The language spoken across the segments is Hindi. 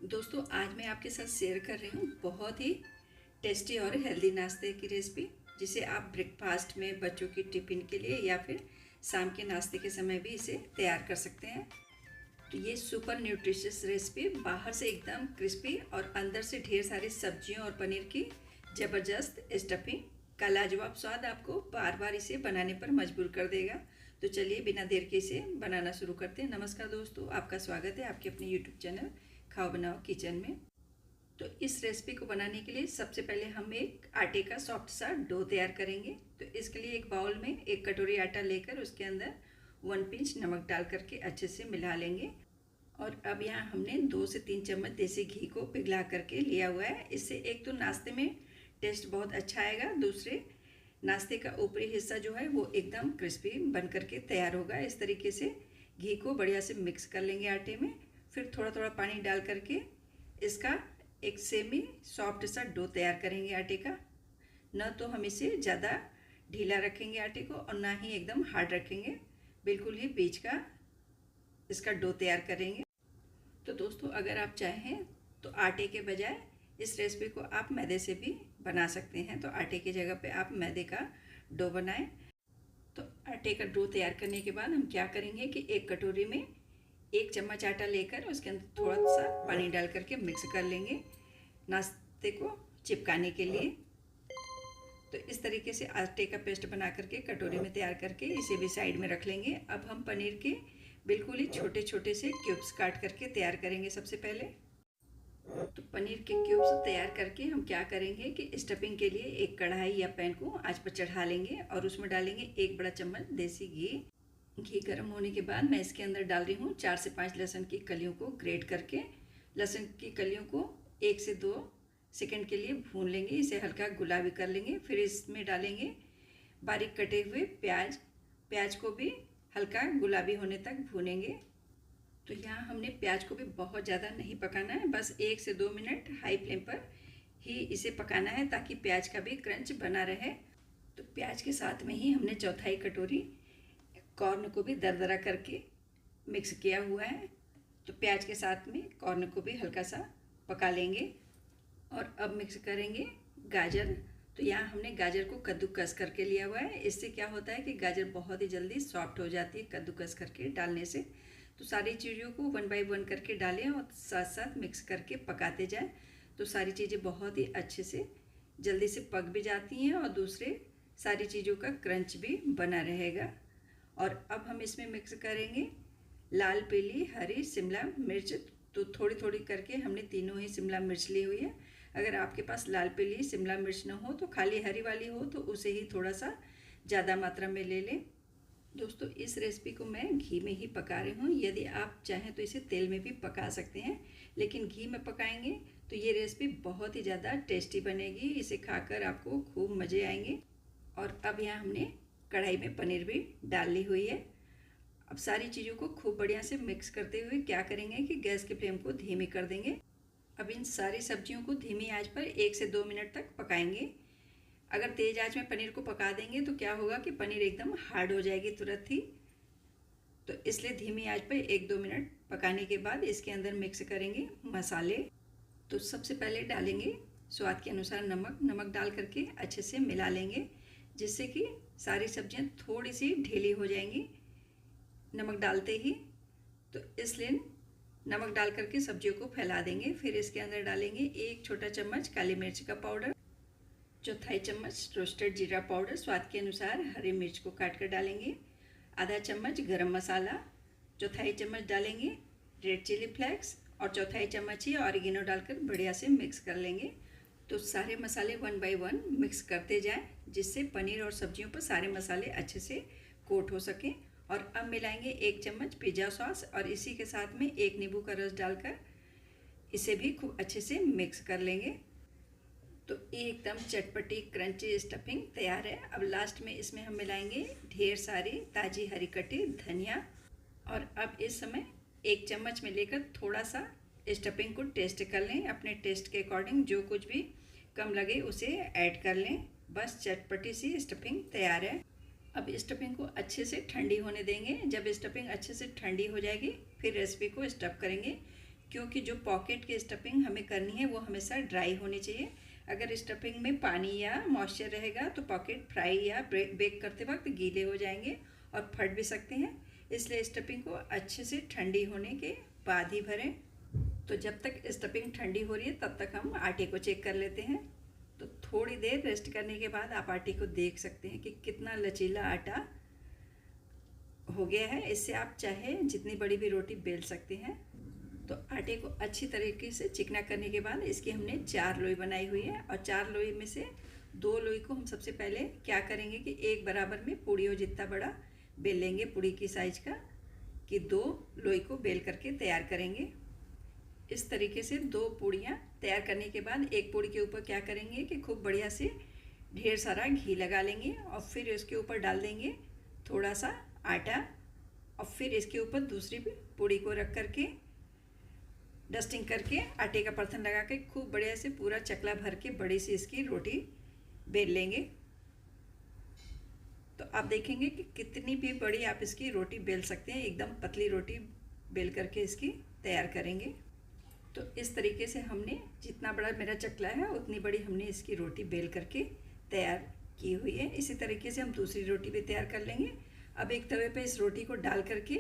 दोस्तों आज मैं आपके साथ शेयर कर रही हूँ बहुत ही टेस्टी और हेल्दी नाश्ते की रेसिपी, जिसे आप ब्रेकफास्ट में, बच्चों की टिफ़िन के लिए या फिर शाम के नाश्ते के समय भी इसे तैयार कर सकते हैं। तो ये सुपर न्यूट्रिशियस रेसिपी बाहर से एकदम क्रिस्पी और अंदर से ढेर सारी सब्जियों और पनीर की ज़बरदस्त स्टफिंग का लाजवाब स्वाद आपको बार बार इसे बनाने पर मजबूर कर देगा। तो चलिए बिना देर के इसे बनाना शुरू करते हैं। नमस्कार दोस्तों, आपका स्वागत है आपके अपने यूट्यूब चैनल खाओ बनाओ किचन में। तो इस रेसिपी को बनाने के लिए सबसे पहले हम एक आटे का सॉफ्ट सा डो तैयार करेंगे। तो इसके लिए एक बाउल में एक कटोरी आटा लेकर उसके अंदर 1 पिंच नमक डाल करके अच्छे से मिला लेंगे। और अब यहाँ हमने 2 से 3 चम्मच देसी घी को पिघला करके लिया हुआ है। इससे एक तो नाश्ते में टेस्ट बहुत अच्छा आएगा, दूसरे नाश्ते का ऊपरी हिस्सा जो है वो एकदम क्रिस्पी बन करके तैयार होगा। इस तरीके से घी को बढ़िया से मिक्स कर लेंगे आटे में। फिर थोड़ा थोड़ा पानी डाल करके इसका एक सेमी सॉफ्ट सा डो तैयार करेंगे आटे का। न तो हम इसे ज़्यादा ढीला रखेंगे आटे को और ना ही एकदम हार्ड रखेंगे, बिल्कुल ही बीच का इसका डो तैयार करेंगे। तो दोस्तों अगर आप चाहें तो आटे के बजाय इस रेसिपी को आप मैदे से भी बना सकते हैं। तो आटे की जगह पे आप मैदे का डो बनाएं। तो आटे का डो तैयार करने के बाद हम क्या करेंगे कि एक कटोरी में 1 चम्मच आटा लेकर उसके अंदर थोड़ा सा पानी डाल करके मिक्स कर लेंगे नाश्ते को चिपकाने के लिए। तो इस तरीके से आटे का पेस्ट बना करके कटोरी में तैयार करके इसे भी साइड में रख लेंगे। अब हम पनीर के बिल्कुल ही छोटे छोटे से क्यूब्स काट करके तैयार करेंगे। सबसे पहले तो पनीर के क्यूब्स तैयार करके हम क्या करेंगे कि स्टफिंग के लिए एक कढ़ाई या पैन को आंच पर चढ़ा लेंगे और उसमें डालेंगे 1 बड़ा चम्मच देसी घी। घी गर्म होने के बाद मैं इसके अंदर डाल रही हूँ 4 से 5 लहसुन की कलियों को ग्रेट करके। लहसुन की कलियों को 1 से 2 सेकंड के लिए भून लेंगे, इसे हल्का गुलाबी कर लेंगे। फिर इसमें डालेंगे बारीक कटे हुए प्याज। प्याज को भी हल्का गुलाबी होने तक भूनेंगे। तो यहाँ हमने प्याज को भी बहुत ज़्यादा नहीं पकाना है, बस 1 से 2 मिनट हाई फ्लेम पर ही इसे पकाना है ताकि प्याज का भी क्रंच बना रहे। तो प्याज के साथ में ही हमने चौथाई कटोरी कॉर्न को भी दरदरा करके मिक्स किया हुआ है। तो प्याज के साथ में कॉर्न को भी हल्का सा पका लेंगे। और अब मिक्स करेंगे गाजर। तो यहाँ हमने गाजर को कद्दूकस करके लिया हुआ है। इससे क्या होता है कि गाजर बहुत ही जल्दी सॉफ्ट हो जाती है कद्दूकस करके डालने से। तो सारी चीज़ों को 1 बाय 1 करके डालें और साथ साथ मिक्स करके पकाते जाएं। तो सारी चीज़ें बहुत ही अच्छे से जल्दी से पक भी जाती हैं और दूसरे सारी चीज़ों का क्रंच भी बना रहेगा। और अब हम इसमें मिक्स करेंगे लाल, पीली, हरी शिमला मिर्च। तो थोड़ी थोड़ी करके हमने तीनों ही शिमला मिर्च ली हुई है। अगर आपके पास लाल, पीली शिमला मिर्च ना हो तो खाली हरी वाली हो तो उसे ही थोड़ा सा ज़्यादा मात्रा में ले लें। दोस्तों इस रेसिपी को मैं घी में ही पका रही हूँ। यदि आप चाहें तो इसे तेल में भी पका सकते हैं, लेकिन घी में पकाएंगे तो ये रेसिपी बहुत ही ज़्यादा टेस्टी बनेगी। इसे खाकर आपको खूब मज़े आएंगे। और अब यहाँ हमने कढ़ाई में पनीर भी डाल ली हुई है। अब सारी चीज़ों को खूब बढ़िया से मिक्स करते हुए क्या करेंगे कि गैस की फ्लेम को धीमी कर देंगे। अब इन सारी सब्जियों को धीमी आंच पर 1 से 2 मिनट तक पकाएंगे। अगर तेज़ आंच में पनीर को पका देंगे तो क्या होगा कि पनीर एकदम हार्ड हो जाएगी तुरंत ही। तो इसलिए धीमी आंच पर 1-2 मिनट पकाने के बाद इसके अंदर मिक्स करेंगे मसाले। तो सबसे पहले डालेंगे स्वाद के अनुसार नमक। नमक डाल करके अच्छे से मिला लेंगे, जिससे कि सारी सब्जियां थोड़ी सी ढीली हो जाएंगी नमक डालते ही। तो इसलिए नमक डाल करके सब्जियों को फैला देंगे। फिर इसके अंदर डालेंगे 1 छोटा चम्मच काली मिर्च का पाउडर, चौथाई चम्मच रोस्टेड जीरा पाउडर, स्वाद के अनुसार हरी मिर्च को काट कर डालेंगे, आधा चम्मच गरम मसाला, चौथाई चम्मच डालेंगे रेड चिली फ्लेक्स और चौथाई चम्मच ही ऑरिगेनो डालकर बढ़िया से मिक्स कर लेंगे। तो सारे मसाले 1 बाय 1 मिक्स करते जाएं, जिससे पनीर और सब्जियों पर सारे मसाले अच्छे से कोट हो सकें। और अब मिलाएंगे 1 चम्मच पिज़्ज़ा सॉस और इसी के साथ में 1 नींबू का रस डालकर इसे भी खूब अच्छे से मिक्स कर लेंगे। तो एकदम चटपटी क्रंची स्टफिंग तैयार है। अब लास्ट में इसमें हम मिलाएंगे ढेर सारी ताज़ी हरी कटी धनिया। और अब इस समय 1 चम्मच में लेकर थोड़ा सा स्टफिंग को टेस्ट कर लें। अपने टेस्ट के अकॉर्डिंग जो कुछ भी कम लगे उसे ऐड कर लें। बस चटपटी सी स्टफिंग तैयार है। अब स्टफिंग को अच्छे से ठंडी होने देंगे। जब स्टफिंग अच्छे से ठंडी हो जाएगी फिर रेसिपी को स्टफ करेंगे, क्योंकि जो पॉकेट की स्टफिंग हमें करनी है वो हमेशा ड्राई होनी चाहिए। अगर स्टफिंग में पानी या मॉइस्चर रहेगा तो पॉकेट फ्राई या बेक करते वक्त गीले हो जाएंगे और फट भी सकते हैं। इसलिए स्टफिंग को अच्छे से ठंडी होने के बाद ही भरें। तो जब तक स्टफिंग ठंडी हो रही है तब तक हम आटे को चेक कर लेते हैं। तो थोड़ी देर रेस्ट करने के बाद आप आटे को देख सकते हैं कि कितना लचीला आटा हो गया है। इससे आप चाहे जितनी बड़ी भी रोटी बेल सकते हैं। तो आटे को अच्छी तरीके से चिकना करने के बाद इसकी हमने 4 लोई बनाई हुई है और 4 लोई में से 2 लोई को हम सबसे पहले क्या करेंगे कि एक बराबर में पूड़ियों जितना बड़ा बेल लेंगे, पूड़ी की साइज का, कि 2 लोई को बेल करके तैयार करेंगे। इस तरीके से 2 पूड़ियाँ तैयार करने के बाद एक पूड़ी के ऊपर क्या करेंगे कि खूब बढ़िया से ढेर सारा घी लगा लेंगे और फिर इसके ऊपर डाल देंगे थोड़ा सा आटा और फिर इसके ऊपर दूसरी भी पूड़ी को रख करके डस्टिंग करके आटे का बर्तन लगा के खूब बढ़िया से पूरा चकला भर के बड़ी सी इसकी रोटी बेल लेंगे। तो आप देखेंगे कि कितनी भी बड़ी आप इसकी रोटी बेल सकते हैं। एकदम पतली रोटी बेल करके इसकी तैयार करेंगे। तो इस तरीके से हमने जितना बड़ा मेरा चकला है उतनी बड़ी हमने इसकी रोटी बेल करके तैयार की हुई है। इसी तरीके से हम दूसरी रोटी भी तैयार कर लेंगे। अब एक तवे पे इस रोटी को डाल करके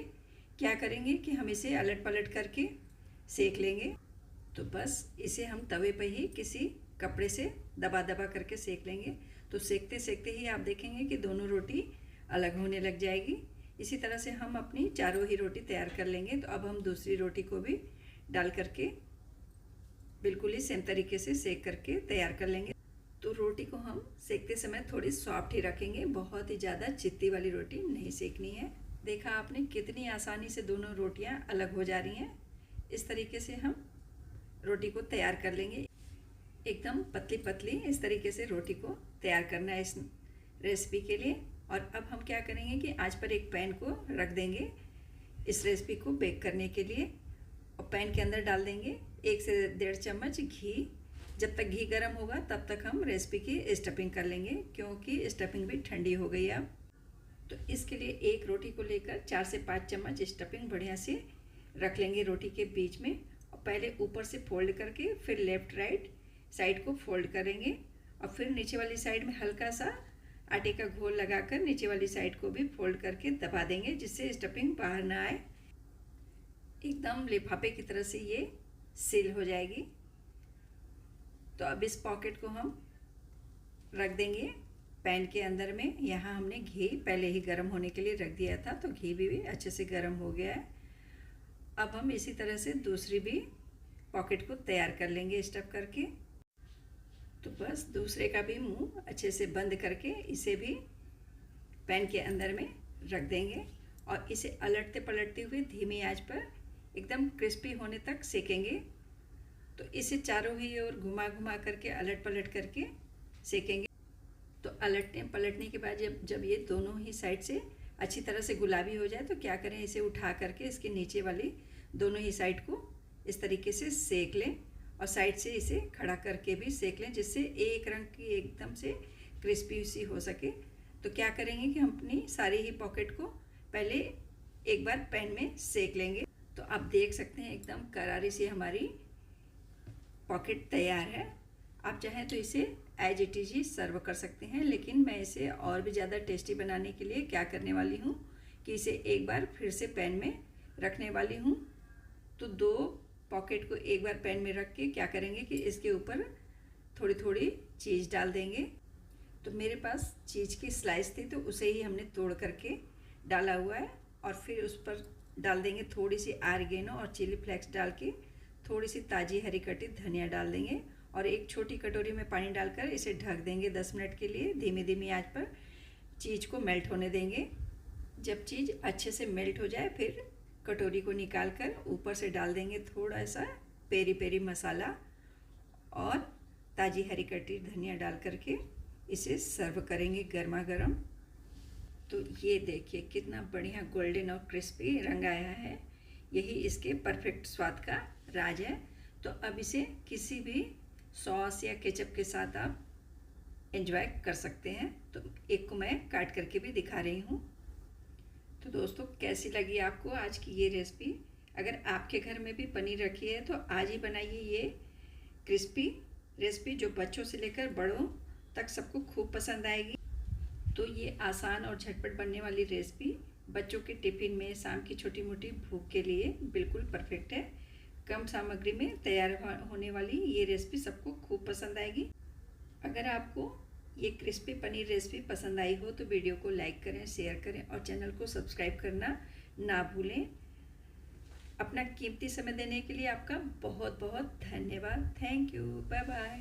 क्या करेंगे कि हम इसे अलट पलट करके सेक लेंगे। तो बस इसे हम तवे पे ही किसी कपड़े से दबा दबा करके सेक लेंगे। तो सेकते सेकते ही आप देखेंगे कि दोनों रोटी अलग होने लग जाएगी। इसी तरह से हम अपनी चारों ही रोटी तैयार कर लेंगे। तो अब हम दूसरी रोटी को भी डाल करके बिल्कुल ही सेम तरीके से सेक करके तैयार कर लेंगे। तो रोटी को हम सेकते समय थोड़ी सॉफ्ट ही रखेंगे, बहुत ही ज़्यादा चित्ती वाली रोटी नहीं सेकनी है। देखा आपने कितनी आसानी से दोनों रोटियां अलग हो जा रही हैं। इस तरीके से हम रोटी को तैयार कर लेंगे। एकदम पतली पतली इस तरीके से रोटी को तैयार करना है इस रेसिपी के लिए। और अब हम क्या करेंगे कि आंच पर एक पैन को रख देंगे इस रेसिपी को बेक करने के लिए। और पैन के अंदर डाल देंगे 1 से 1.5 चम्मच घी। जब तक घी गर्म होगा तब तक हम रेसिपी की स्टफिंग कर लेंगे, क्योंकि स्टफिंग भी ठंडी हो गई है अब। तो इसके लिए एक रोटी को लेकर 4 से 5 चम्मच स्टफिंग बढ़िया से रख लेंगे रोटी के बीच में। और पहले ऊपर से फोल्ड करके फिर लेफ़्ट राइट साइड को फोल्ड करेंगे और फिर नीचे वाली साइड में हल्का सा आटे का घोल लगाकर नीचे वाली साइड को भी फोल्ड करके दबा देंगे, जिससे स्टफिंग बाहर ना आए। एकदम लिफाफे की तरह से ये सील हो जाएगी। तो अब इस पॉकेट को हम रख देंगे पैन के अंदर में। यहाँ हमने घी पहले ही गर्म होने के लिए रख दिया था, तो घी भी अच्छे से गर्म हो गया है। अब हम इसी तरह से दूसरी भी पॉकेट को तैयार कर लेंगे स्टफ करके। तो बस दूसरे का भी मुंह अच्छे से बंद करके इसे भी पैन के अंदर में रख देंगे और इसे अलटते पलटते हुए धीमी आंच पर एकदम क्रिस्पी होने तक सेकेंगे। तो इसे चारों ही ओर घुमा घुमा करके अलट पलट करके सेकेंगे। तो अलटने पलटने के बाद जब ये दोनों ही साइड से अच्छी तरह से गुलाबी हो जाए तो क्या करें, इसे उठा करके इसके नीचे वाली दोनों ही साइड को इस तरीके से सेक लें और साइड से इसे खड़ा करके भी सेक लें, जिससे एक रंग की एकदम से क्रिस्पी सी हो सके। तो क्या करेंगे कि हम अपनी सारी ही पॉकेट को पहले एक बार पैन में सेक लेंगे। तो आप देख सकते हैं एकदम करारी सी हमारी पॉकेट तैयार है। आप चाहें तो इसे एज इट इज ही सर्व कर सकते हैं, लेकिन मैं इसे और भी ज़्यादा टेस्टी बनाने के लिए क्या करने वाली हूँ कि इसे एक बार फिर से पैन में रखने वाली हूँ। तो 2 पॉकेट को एक बार पैन में रख के क्या करेंगे कि इसके ऊपर थोड़ी थोड़ी चीज़ डाल देंगे। तो मेरे पास चीज़ की स्लाइस थी तो उसे ही हमने तोड़ करके डाला हुआ है। और फिर उस पर डाल देंगे थोड़ी सी ऑरिगेनो और चिली फ्लेक्स डाल के, थोड़ी सी ताज़ी हरी कटी धनिया डाल देंगे और एक छोटी कटोरी में पानी डालकर इसे ढक देंगे 10 मिनट के लिए। धीमी धीमी आंच पर चीज़ को मेल्ट होने देंगे। जब चीज़ अच्छे से मेल्ट हो जाए फिर कटोरी को निकाल कर ऊपर से डाल देंगे थोड़ा सा पेरी पेरी मसाला और ताज़ी हरी कटी धनिया डाल करके इसे सर्व करेंगे गर्मा गर्म। तो ये देखिए कितना बढ़िया गोल्डन और क्रिस्पी रंग आया है। यही इसके परफेक्ट स्वाद का राज है। तो अब इसे किसी भी सॉस या केचप के साथ आप एंजॉय कर सकते हैं। तो एक को मैं काट करके भी दिखा रही हूँ। तो दोस्तों कैसी लगी आपको आज की ये रेसिपी? अगर आपके घर में भी पनीर रखी है तो आज ही बनाइए ये क्रिस्पी रेसिपी, जो बच्चों से लेकर बड़ों तक सबको खूब पसंद आएगी। तो ये आसान और झटपट बनने वाली रेसिपी बच्चों के टिफ़िन में शाम की छोटी मोटी भूख के लिए बिल्कुल परफेक्ट है। कम सामग्री में तैयार होने वाली ये रेसिपी सबको खूब पसंद आएगी। अगर आपको ये क्रिस्पी पनीर रेसिपी पसंद आई हो तो वीडियो को लाइक करें, शेयर करें और चैनल को सब्सक्राइब करना ना भूलें। अपना कीमती समय देने के लिए आपका बहुत बहुत धन्यवाद। Thank you. Bye bye.